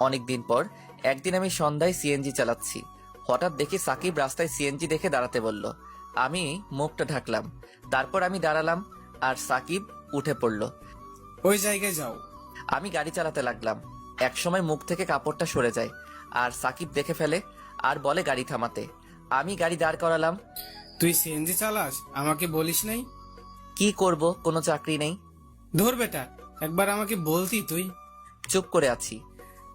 অনেকদিন পর একদিন আমি সন্ধ্যায় সিএনজি চালাচ্ছি। হঠাৎ দেখি সাকিব রাস্তায় সিএনজি দেখে দাঁড়াতে বলল। আমি মুখটা ঢাকলাম, তারপর আমি দাঁড়ালাম আর সাকিব উঠে পড়ল। ওই জায়গায় যাও। আমি গাড়ি চালাতে লাগলাম। একসময় মুখ থেকে কাপড়টা সরে যায় আর সাকিব দেখে ফেলে আর বলে গাড়ি থামাতে। আমি গাড়ি দাঁড় করালাম। তুই সিএনজি চালাস, আমাকে বলিস নাই? কি করব, কোনো চাকরি নেই। ধর বেটা, একবার আমাকে বলতি তুই। চুপ করে আছি।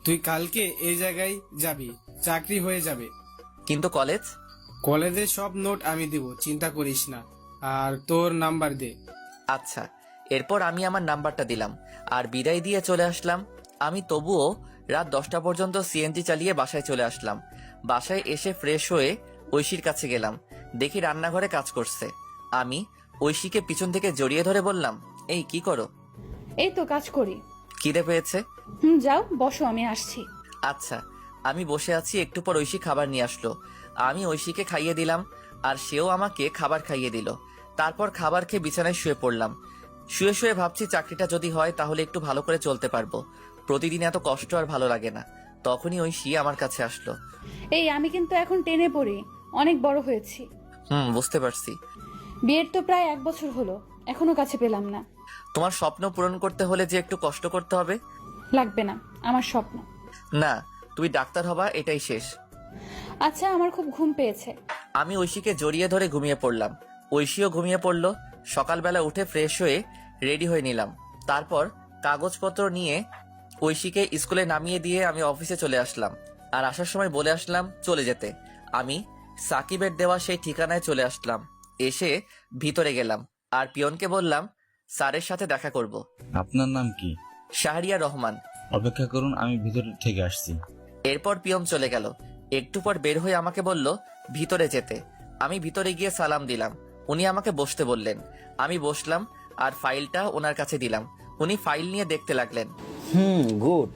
তুই কালকে এই জায়গায় যাবি, চাকরি হয়ে যাবে। কিন্তু কলেজ? কলেজের সব নোট আমি দিব, চিন্তা করিস না। আর তোর নাম্বার দে। আচ্ছা। এরপর আমি আমার নাম্বারটা দিলাম আর বিদায় দিয়ে চলে আসলাম। আমি তবুও রাত 10টা পর্যন্ত সিএনজি চালিয়ে বাসায় চলে আসলাম। বাসায় এসে ফ্রেশ হয়ে ঐশীর কাছে গেলাম। দেখি রান্নাঘরে কাজ করছে। আমি ঐশীকে পিছন থেকে জড়িয়ে ধরে বললাম, এই কি করো? এই তো কাজ করি। খিদে পেয়েছে? যাও বসো, আমি আসছি। আচ্ছা। আমি বসে আছি, একটু পর ঐশী খাবার নিয়ে আসলো। আমি ঐশীকে খাইয়ে দিলাম আর সেও আমাকে খাবার খাইয়ে দিল। তারপর খাবার খেয়ে বিছানায় শুয়ে পড়লাম। শুয়ে শুয়ে ভাবছি চাকরিটা যদি হয় তাহলে একটু ভালো করে চলতে পারবো। প্রতিদিন এত কষ্ট আর ভালো লাগে না। তখনই ঐশী আমার কাছে আসলো। এই আমি কিন্তু এখন টেনে পড়ি, অনেক বড় হয়েছি। বুঝতে পারছি। বিয়ের তো প্রায় 1 বছর হলো, এখনো কাছে পেলাম না। তোমার স্বপ্ন পূরণ করতে হলে যে একটু কষ্ট করতে হবে। লাগবে না, আমার স্বপ্ন। না, তুমি ডাক্তার হবা, এটাই শেষ। আচ্ছা, আমার খুব ঘুম পেয়েছে। আমি ঐশীকে জড়িয়ে ধরে ঘুমিয়ে পড়লাম। ঐশীও ঘুমিয়ে পড়লো। সকালবেলা উঠে ফ্রেশ হয়ে রেডি হয়ে নিলাম। তারপর কাগজপত্র নিয়ে ঐশীকে স্কুলে নামিয়ে দিয়ে আমি অফিসে চলে আসলাম। আর আসার সময় বলে আসলাম চলে যেতে। আমি সাকিবের দেওয়া সেই ঠিকানায় চলে আসলাম। এসে ভিতরে গেলাম আর পিয়নকে বললাম স্যারের সাথে দেখা করব। আপনার নাম কি? শাহরিয়া রহমান। অপেক্ষা করুন, আমি ভিতর থেকে আসছি। এরপর পিয়ন চলে গেল। একটু পর বের হয়ে আমাকে বলল ভিতরে যেতে। আমি ভিতরে গিয়ে সালাম দিলাম। উনি আমাকে বসতে বললেন। আমি বসলাম আর ফাইলটা ওনার কাছে দিলাম। উনি ফাইল নিয়ে দেখতে লাগলেন। গুড,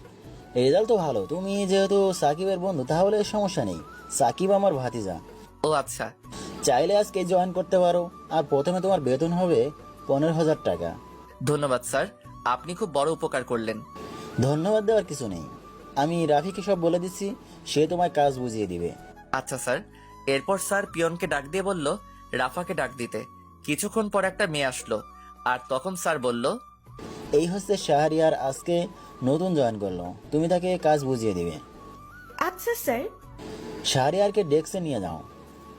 রেজাল্ট তো ভালো। তুমি যেহেতু সাকিবের বন্ধু তাহলে সমস্যা নেই। সাকিব আমার ভাতিজা। ও আচ্ছা। চাইলে আজকে জয়েন করতে পারো। আর প্রথমে তোমার বেতন হবে 15,000 টাকা। ধন্যবাদ স্যার, আপনি খুব বড় উপকার করলেন। ধন্যবাদ দেওয়ার কিছু নেই। আমি রাফিকে সব বলে দিচ্ছি, সে তোমায় কাজ বুঝিয়ে দিবে। আচ্ছা স্যার। এরপর স্যার পিয়নকে ডাক দিয়ে বলল রাফাকে ডাক দিতে। কিছুক্ষণ পর একটা মেয়ে আসলো আর তখন স্যার বলল, এই হচ্ছে শাহরিয়ার, আজকে নতুন জয়েন করলো। তুমি তাকে কাজ বুঝিয়ে দিবে। আচ্ছা স্যার। শাহরিয়ারকে ডেস্কে নিয়ে যাও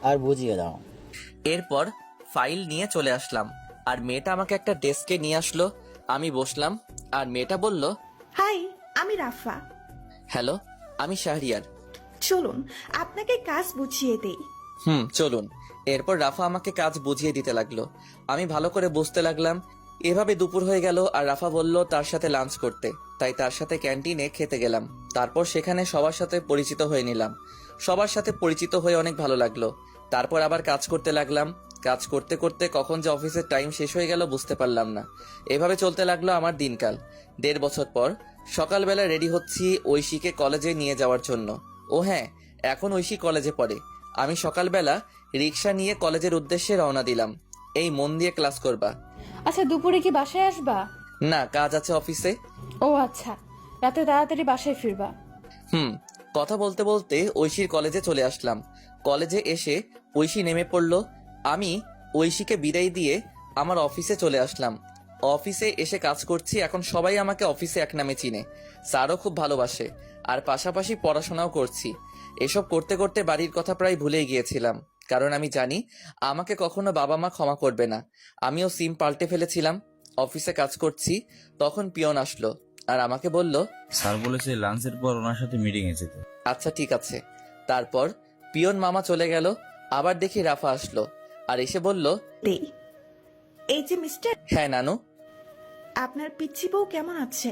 আর বুঝিয়ে দাও। এরপর ফাইল নিয়ে চলে আসলাম আর মেয়েটা আমাকে একটা ডেস্কে নিয়ে আসলো। আমি বসলাম আর মেয়েটা বলল, হাই, আমি রাফা। হ্যালো, আমি শাহরিয়ার। চলুন আপনাকে কাজ বুঝিয়ে দেই। চলুন। এরপর রাফা আমাকে কাজ বুঝিয়ে দিতে লাগলো। আমি ভালো করে বুঝতে লাগলাম। এভাবে দুপুর হয়ে গেল আর রাফা বলল তার সাথে লাঞ্চ করতে, তাই তার সাথে ক্যান্টিনে খেতে গেলাম। তারপর সেখানে সবার সাথে পরিচিত হয়ে নিলাম। সবার সাথে পরিচিত হয়ে অনেক ভালো লাগলো। তারপর আবার কাজ করতে লাগলাম। কাজ করতে করতে কখন যে অফিসের টাইম শেষ হয়ে গেল বুঝতে পারলাম না। এভাবে চলতে লাগলো আমার দিনকাল। 1.5 বছর পর সকালবেলা রেডি হচ্ছি ঐশীকে কলেজে নিয়ে যাওয়ার জন্য। ও হ্যাঁ, এখন ঐশী কলেজে পড়ে। আমি সকালবেলা রিক্সা নিয়ে কলেজের উদ্দেশ্যে রওনা দিলাম। এই মন দিয়ে ক্লাস করবা। আচ্ছা, দুপুরে কি বাসায় আসবা? না, কাজ আছে অফিসে। ও আচ্ছা, রাতে তাড়াতাড়ি বাসায় ফিরবা। কথা বলতে বলতে ঐশীর কলেজে চলে আসলাম। কলেজে এসে ঐশী নেমে পড়লো। আমি ঐশীকে বিদায় দিয়ে আমার অফিসে চলে আসলাম। অফিসে এসে কাজ করছি। এখন সবাই আমাকে অফিসে এক নামে চিনে। স্যারও খুব ভালোবাসে। আর পাশাপাশি পড়াশোনাও করছি। এসব করতে করতে বাড়ির কথা প্রায় ভুলেই গিয়েছিলাম, কারণ আমি জানি আমাকে কখনো বাবা মা ক্ষমা করবে না। আমিও সিম পাল্টে ফেলেছিলাম। অফিসে কাজ করছি, তখন পিয়ন আসলো আর আমাকে বলল, স্যার বলেছে লাঞ্চের পর ওনার সাথে মিটিং এ যেতে। আচ্ছা ঠিক আছে। তারপর পিয়ন মামা চলে গেল। আবার দেখি রাফা আসলো আর এসে বলল, দেই। এই যে মিস্টার, হ্যাঁ নানু। আপনার পিচ্চি বউ কেমন আছে?